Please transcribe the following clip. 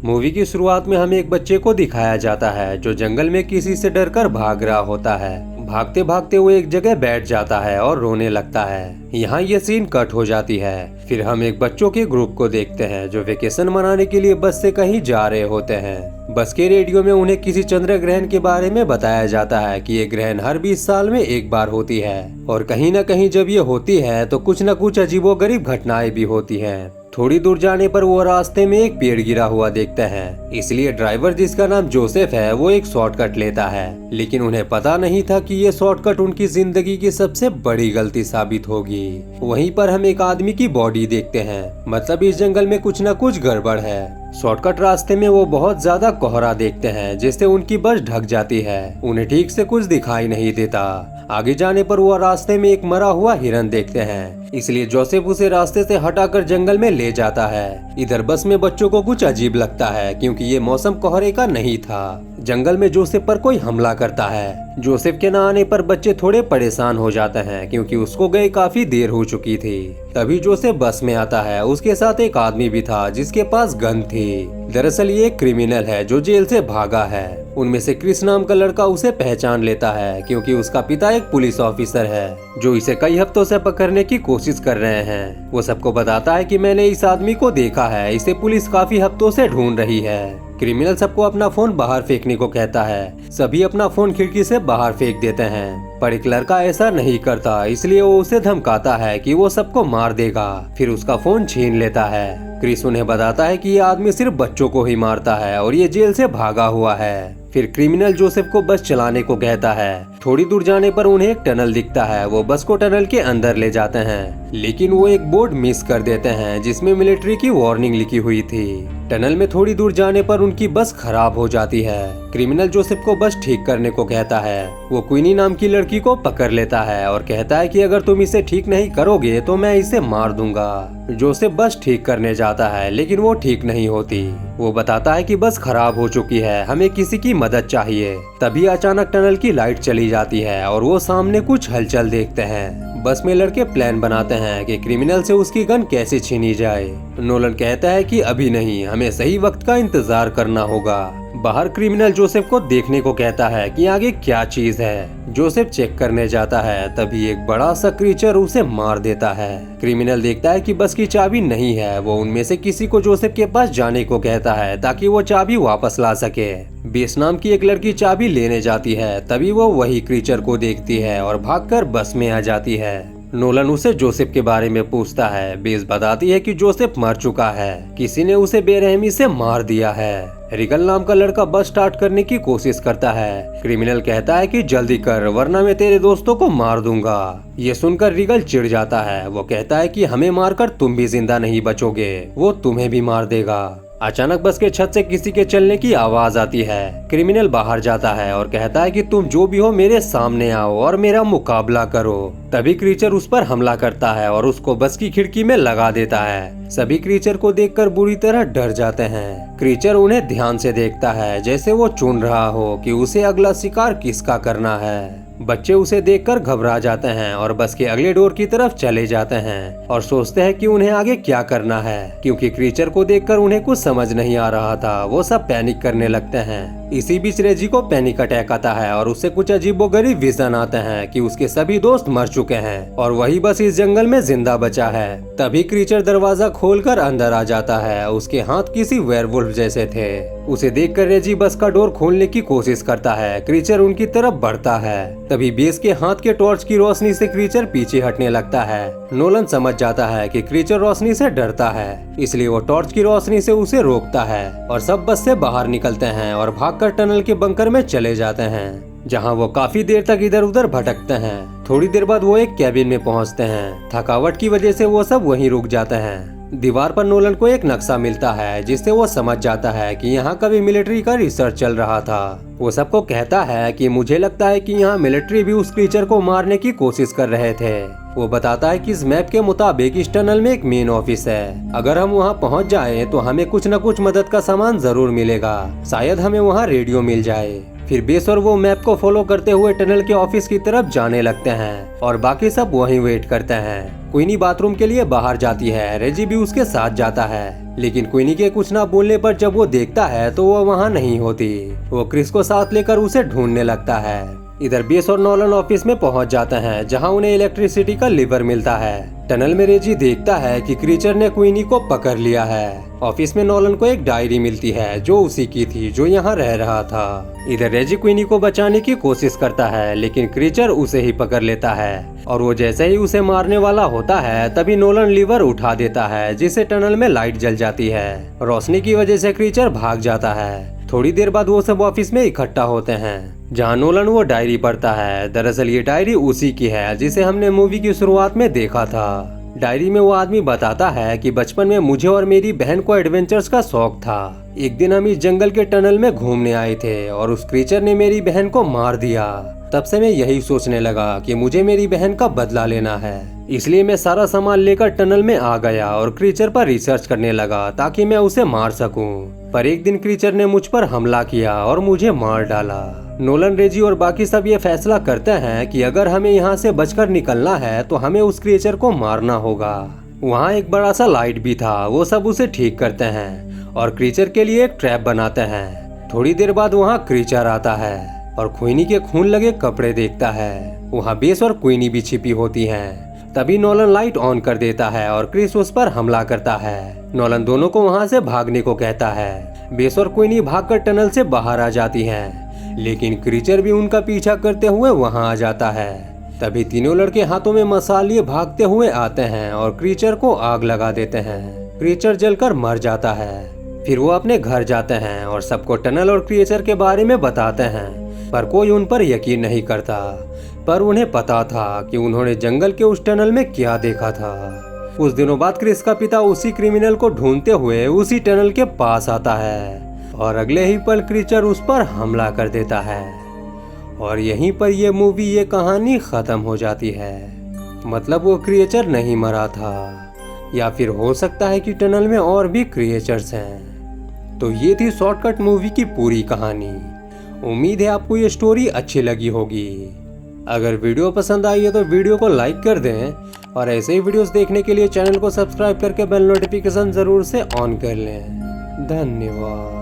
Movie की शुरुआत में हमें एक बच्चे को दिखाया जाता है जो जंगल में किसी से डरकर भाग रहा होता है। भागते भागते वो एक जगह बैठ जाता है और रोने लगता है। यहाँ ये सीन कट हो जाती है। फिर हम एक बच्चों के ग्रुप को देखते हैं जो वेकेशन मनाने के लिए बस से कहीं जा रहे होते हैं। बस के रेडियो में उन्हें किसी चंद्र ग्रहण के बारे में बताया जाता है कि ये ग्रहण हर 20 साल में एक बार होती है और कहीं न कहीं जब ये होती है तो कुछ न कुछ अजीबोगरीब घटनाएं भी होती हैं। थोड़ी दूर जाने पर वो रास्ते में एक पेड़ गिरा हुआ देखते हैं, इसलिए ड्राइवर जिसका नाम जोसेफ है वो एक शॉर्टकट लेता है। लेकिन उन्हें पता नहीं था कि ये शॉर्टकट उनकी जिंदगी की सबसे बड़ी गलती साबित होगी। वहीं पर हम एक आदमी की बॉडी देखते हैं, मतलब इस जंगल में कुछ न कुछ गड़बड़ है। शॉर्टकट रास्ते में वो बहुत ज्यादा कोहरा देखते हैं जिससे उनकी बस ढक जाती है, उन्हें ठीक से कुछ दिखाई नहीं देता। आगे जाने पर वो रास्ते में एक मरा हुआ हिरन देखते हैं, इसलिए जोसेफ उसे रास्ते से हटाकर जंगल में ले जाता है। इधर बस में बच्चों को कुछ अजीब लगता है क्योंकि ये मौसम कोहरे का नहीं था। जंगल में जोसेफ पर कोई हमला करता है। जोसेफ के न आने पर बच्चे थोड़े परेशान हो जाते हैं क्योंकि उसको गए काफी देर हो चुकी थी। तभी जोसेफ बस में आता है, उसके साथ एक आदमी भी था जिसके पास गन थी। दरअसल ये एक क्रिमिनल है जो जेल से भागा है। उनमें से क्रिस नाम का लड़का उसे पहचान लेता है क्योंकि उसका पिता एक पुलिस ऑफिसर है जो इसे कई हफ्तों से पकड़ने की कोशिश कर रहे हैं। वो सबको बताता है कि मैंने इस आदमी को देखा है, इसे पुलिस काफी हफ्तों से ढूंढ रही है। क्रिमिनल सबको अपना फोन बाहर फेंकने को कहता है। सभी अपना फोन खिड़की से बाहर फेंक देते हैं, पर एक लड़का ऐसा नहीं करता, इसलिए वो उसे धमकाता है कि वो सबको मार देगा। फिर उसका फोन छीन लेता है। क्रिस उन्हें बताता है कि ये आदमी सिर्फ बच्चों को ही मारता है और ये जेल से भागा हुआ है। फिर क्रिमिनल जोसेफ को बस चलाने को कहता है। थोड़ी दूर जाने पर उन्हें एक टनल दिखता है, वो बस को टनल के अंदर ले जाते हैं, लेकिन वो एक बोर्ड मिस कर देते हैं जिसमें मिलिट्री की वार्निंग लिखी हुई थी। टनल में थोड़ी दूर जाने पर उनकी बस खराब हो जाती है। क्रिमिनल जोसेफ को बस ठीक करने को कहता है। वो क्वीनी नाम की लड़की को पकड़ लेता है और कहता है कि अगर तुम इसे ठीक नहीं करोगे तो मैं इसे मार दूंगा। जोसेफ बस ठीक करने जाता है लेकिन वो ठीक नहीं होती। वो बताता है कि बस खराब हो चुकी है, हमें किसी की मदद चाहिए। तभी अचानक टनल की लाइट चली जाती है और वो सामने कुछ हलचल देखते हैं। बस में लड़के प्लान बनाते हैं कि क्रिमिनल से उसकी गन कैसे छीनी जाए। नोलन कहता है कि अभी नहीं, हमें सही वक्त का इंतजार करना होगा। बाहर क्रिमिनल जोसेफ को देखने को कहता है कि आगे क्या चीज है। जोसेफ चेक करने जाता है, तभी एक बड़ा सा क्रीचर उसे मार देता है। क्रिमिनल देखता है कि बस की चाबी नहीं है। वो उनमें से किसी को जोसेफ के पास जाने को कहता है ताकि वो चाबी वापस ला सके। बेस नाम की एक लड़की चाबी लेने जाती है, तभी वो वही क्रीचर को देखती है और भागकर बस में आ जाती है। नोलन उसे जोसेफ के बारे में पूछता है। बेस बताती है कि जोसेफ मर चुका है, किसी ने उसे बेरहमी से मार दिया है। रिगल नाम का लड़का बस स्टार्ट करने की कोशिश करता है। क्रिमिनल कहता है कि जल्दी कर वरना मैं तेरे दोस्तों को मार दूंगा। ये सुनकर रिगल चिढ़ जाता है। वो कहता है कि हमें मारकर तुम भी जिंदा नहीं बचोगे, वो तुम्हें भी मार देगा। अचानक बस के छत से किसी के चलने की आवाज आती है। क्रिमिनल बाहर जाता है और कहता है कि तुम जो भी हो मेरे सामने आओ और मेरा मुकाबला करो। तभी क्रीचर उस पर हमला करता है और उसको बस की खिड़की में लगा देता है। सभी क्रीचर को देखकर बुरी तरह डर जाते हैं। क्रीचर उन्हें ध्यान से देखता है जैसे वो चुन रहा हो कि उसे अगला शिकार किसका करना है। बच्चे उसे देखकर घबरा जाते हैं और बस के अगले डोर की तरफ चले जाते हैं और सोचते हैं कि उन्हें आगे क्या करना है, क्योंकि क्रीचर को देखकर उन्हें कुछ समझ नहीं आ रहा था। वो सब पैनिक करने लगते हैं। इसी बीच रेजी को पैनिक अटैक आता है और उससे कुछ अजीबोगरीब विजन आते हैं कि उसके सभी दोस्त मर चुके हैं और वही बस इस जंगल में जिंदा बचा है। तभी क्रीचर दरवाजा खोलकर अंदर आ जाता है। उसके हाथ किसी वेयरवुल्फ जैसे थे। उसे देखकर रेजी बस का डोर खोलने की कोशिश करता है। क्रीचर उनकी तरफ बढ़ता है। तभी बेस के हाथ के टॉर्च की रोशनी से क्रीचर पीछे हटने लगता है। नोलन समझ जाता है कि क्रीचर रोशनी से डरता है, इसलिए वो टॉर्च की रोशनी से उसे रोकता है और सब बस से बाहर निकलते हैं और भागकर टनल के बंकर में चले जाते हैं, जहां वो काफी देर तक इधर उधर भटकते हैं। थोड़ी देर बाद वो एक कैबिन में पहुंचते हैं। थकावट की वजह से वो सब वहीं रुक जाते हैं। दीवार पर नोलन को एक नक्शा मिलता है जिससे वो समझ जाता है कि यहाँ कभी मिलिट्री का रिसर्च चल रहा था। वो सबको कहता है कि मुझे लगता है कि यहाँ मिलिट्री भी उस क्रीचर को मारने की कोशिश कर रहे थे। वो बताता है कि इस मैप के मुताबिक इस टनल में एक मेन ऑफिस है। अगर हम वहाँ पहुँच जाएं तो हमें कुछ न कुछ मदद का सामान जरूर मिलेगा। शायद हमें वहाँ रेडियो मिल जाए। फिर बेस और वो मैप को फॉलो करते हुए टनल के ऑफिस की तरफ जाने लगते हैं और बाकी सब वहीं वेट करते हैं। क्वीनी बाथरूम के लिए बाहर जाती है, रेजी भी उसके साथ जाता है, लेकिन क्वीनी के कुछ ना बोलने पर जब वो देखता है तो वो वहाँ नहीं होती। वो क्रिस को साथ लेकर उसे ढूंढने लगता है। इधर बेस और नोलन ऑफिस में पहुंच जाते हैं जहां उन्हें इलेक्ट्रिसिटी का लीवर मिलता है। टनल में रेजी देखता है कि क्रीचर ने क्वीनी को पकड़ लिया है। ऑफिस में नोलन को एक डायरी मिलती है जो उसी की थी जो यहाँ रह रहा था। इधर रेजी क्वीनी को बचाने की कोशिश करता है, लेकिन क्रीचर उसे ही पकड़ लेता है और वो जैसे ही उसे मारने वाला होता है तभी नोलन लीवर उठा देता है, जिससे टनल में लाइट जल जाती है। रोशनी की वजह से क्रीचर भाग जाता है। थोड़ी देर बाद वो सब ऑफिस में इकट्ठा होते हैं जहाँ नोलन वो डायरी पढ़ता है। दरअसल ये डायरी उसी की है जिसे हमने मूवी की शुरुआत में देखा था। डायरी में वो आदमी बताता है कि बचपन में मुझे और मेरी बहन को एडवेंचर्स का शौक था। एक दिन हम इस जंगल के टनल में घूमने आए थे और उस क्रीचर ने मेरी बहन को मार दिया। तब से मैं यही सोचने लगा कि मुझे मेरी बहन का बदला लेना है, इसलिए मैं सारा सामान लेकर टनल में आ गया और क्रीचर पर रिसर्च करने लगा ताकि मैं उसे मार सकूं। पर एक दिन क्रीचर ने मुझ पर हमला किया और मुझे मार डाला। नोलन, रेजी और बाकी सब ये फैसला करते हैं कि अगर हमें यहाँ से बचकर निकलना है तो हमें उस क्रीचर को मारना होगा। वहाँ एक बड़ा सा लाइट भी था, वो सब उसे ठीक करते हैं और क्रीचर के लिए एक ट्रैप बनाते हैं। थोड़ी देर बाद वहाँ क्रीचर आता है और क्वीनी के खून लगे कपड़े देखता है। वहाँ बेस और क्वीनी भी छिपी होती हैं। तभी नोलन लाइट ऑन कर देता है और क्रिस उस पर हमला करता है। नोलन दोनों को वहाँ से भागने को कहता है। बेस और क्वीनी भागकर टनल से बाहर आ जाती हैं, लेकिन क्रीचर भी उनका पीछा करते हुए वहाँ आ जाता है। तभी तीनों लड़के हाथों में मसाल लिए भागते हुए आते हैं और क्रीचर को आग लगा देते हैं। क्रीचर जलकर मर जाता है। फिर वो अपने घर जाते हैं और सबको टनल और क्रीचर के बारे में बताते हैं, पर कोई उन पर यकीन नहीं करता। पर उन्हें पता था कि उन्होंने जंगल के उस टनल में क्या देखा था। कुछ दिनों बाद क्रिस का पिता उसी क्रिमिनल को ढूंढते हुए उसी टनल के पास आता है और अगले ही पल क्रीचर उस पर हमला कर देता है। और यहीं पर ये मूवी, ये कहानी खत्म हो जाती है। मतलब वो क्रिएचर नहीं मरा था, या फिर हो सकता है कि टनल में और भी क्रिएचर्स हैं। तो ये थी शॉर्टकट मूवी की पूरी कहानी। उम्मीद है आपको ये स्टोरी अच्छी लगी होगी। अगर वीडियो पसंद आई है तो वीडियो को लाइक कर दें और ऐसे ही वीडियोस देखने के लिए चैनल को सब्सक्राइब करके बेल नोटिफिकेशन जरूर से ऑन कर लें। धन्यवाद।